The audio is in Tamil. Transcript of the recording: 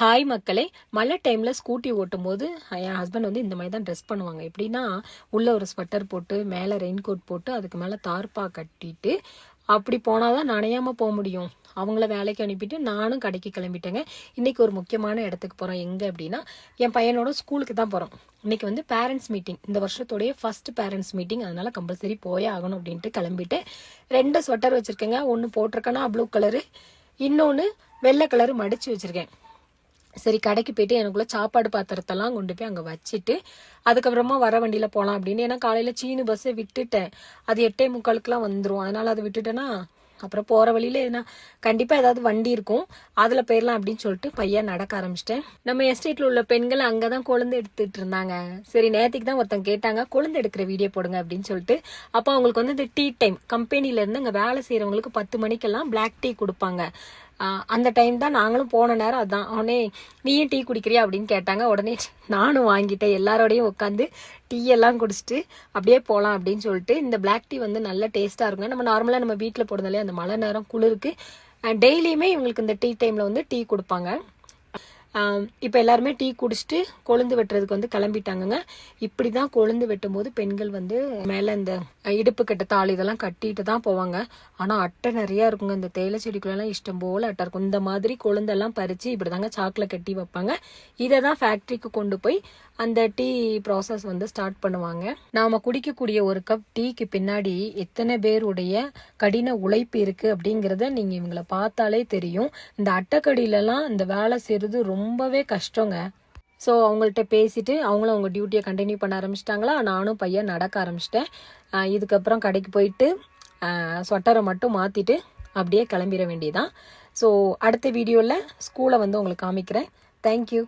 ஹாய் மக்களே, மழை டைமில் ஸ்கூட்டி ஓட்டும் போது என் ஹஸ்பண்ட் வந்து இந்த மாதிரி தான் ட்ரெஸ் பண்ணுவாங்க. எப்படின்னா, உள்ளே ஒரு ஸ்வெட்டர் போட்டு மேலே ரெயின் கோட் போட்டு அதுக்கு மேலே தார்ப்பா கட்டிட்டு அப்படி போனால் தான் நனையாமல் போக முடியும். அவங்கள வேலைக்கு அனுப்பிட்டு நானும் கடைக்கு கிளம்பிட்டேங்க. இன்றைக்கி ஒரு முக்கியமான இடத்துக்கு போகிறோம். எங்கே அப்படின்னா, என் பையனோட ஸ்கூலுக்கு தான் போகிறோம். இன்றைக்கி வந்து பேரண்ட்ஸ் மீட்டிங், இந்த வருஷத்தோடைய ஃபர்ஸ்ட் பேரண்ட்ஸ் மீட்டிங். அதனால் கம்பல்சரி போயே ஆகணும் அப்படின்ட்டு கிளம்பிட்டு 2 ஸ்வெட்டர் வச்சுருக்கேங்க. ஒன்று போட்டிருக்கேன்னா ப்ளூ கலரு, இன்னொன்று வெள்ளை கலரு மடித்து வச்சுருக்கேன். சரி, கடைக்கு போயிட்டு எனக்குள்ள சாப்பாடு பாத்திரத்தெல்லாம் கொண்டு போய் அங்கே வச்சுட்டு அதுக்கப்புறமா வர வண்டியில் போகலாம் அப்படின்னு. ஏன்னா காலையில் சீனு பஸ்ஸை விட்டுட்டேன், அது 8:45 வந்துடும். அதனால் அதை விட்டுட்டேன்னா அப்புறம் போகிற வழியில் ஏன்னா கண்டிப்பாக ஏதாவது வண்டி இருக்கும், அதில் போயிடலாம் அப்படின்னு சொல்லிட்டு பையன் நடக்க ஆரம்பிச்சிட்டேன். நம்ம எஸ்டேட்டில் உள்ள பெண்கள் அங்கே தான் கொழுந்து எடுத்துகிட்டு இருந்தாங்க. சரி, நேற்றுக்கு தான் ஒருத்தங்க கேட்டாங்க கொழுந்து எடுக்கிற வீடியோ போடுங்க அப்படின்னு சொல்லிட்டு. அப்போ அவங்களுக்கு வந்து இந்த டீ டைம், கம்பெனிலேருந்து அங்கே வேலை செய்கிறவங்களுக்கு 10 மணிக்கெல்லாம் பிளாக் டீ கொடுப்பாங்க. அந்த டைம் தான் நாங்களும் போன நேரம். அதுதான் உடனே நீயும் டீ குடிக்கிறியா அப்படின்னு கேட்டாங்க. உடனே நானும் வாங்கிட்டேன். எல்லாரோடையும் உட்காந்து டீ எல்லாம் குடிச்சிட்டு அப்படியே போகலாம் அப்படின்னு சொல்லிட்டு. இந்த பிளாக் டீ வந்து நல்ல டேஸ்ட்டாக இருக்குங்க. நம்ம நார்மலாக நம்ம வீட்டில் போடுறதுலையே அந்த மழை நேரம் குளிருக்கு டெய்லியுமே இவங்களுக்கு இந்த டீ டைமில் வந்து டீ கொடுப்பாங்க. இப்போ எல்லாருமே டீ குடிச்சிட்டு கொழுந்து வெட்டுறதுக்கு வந்து கிளம்பிட்டாங்கங்க. இப்படி தான் கொழுந்து வெட்டும் போது பெண்கள் வந்து மேலே இந்த இடுப்பு கட்ட தாள் இதெல்லாம் கட்டிட்டு தான் போவாங்க. ஆனால் அட்டை நிறையா இருக்குங்க. இந்த தேயிலை செடிக்குள்ளெல்லாம் இஷ்டம் போல் அட்டை இருக்கும். இந்த மாதிரி கொழுந்தெல்லாம் பறித்து இப்படி தாங்க சாக்கில் கட்டி வைப்பாங்க. இதை தான் ஃபேக்ட்ரிக்கு கொண்டு போய் அந்த டீ ப்ராசஸ் வந்து ஸ்டார்ட் பண்ணுவாங்க. நாம் குடிக்கக்கூடிய ஒரு கப் டீக்கு பின்னாடி எத்தனை பேருடைய கடின உழைப்பு இருக்குது அப்படிங்கிறத நீங்கள் இவங்களை பார்த்தாலே தெரியும். இந்த அட்டைக்கடியிலலாம் இந்த வேலை செய்கிறது ரொம்பவே கஷ்டங்க. ஸோ அவங்கள்ட்ட பேசிட்டு அவங்களும் அவங்க டியூட்டியை கண்டினியூ பண்ண ஆரம்பிச்சிட்டாங்களா. நானும் பையன் நடக்க ஆரம்பிச்சிட்டேன். இதுக்கப்புறம் கடைக்கு போயிட்டு ஸ்வெட்டரை மட்டும் மாற்றிட்டு அப்படியே கிளம்பிட வேண்டியதான். ஸோ அடுத்த வீடியோவில் ஸ்கூலை வந்து உங்களுக்கு காமிக்கிறேன். தேங்க்யூ.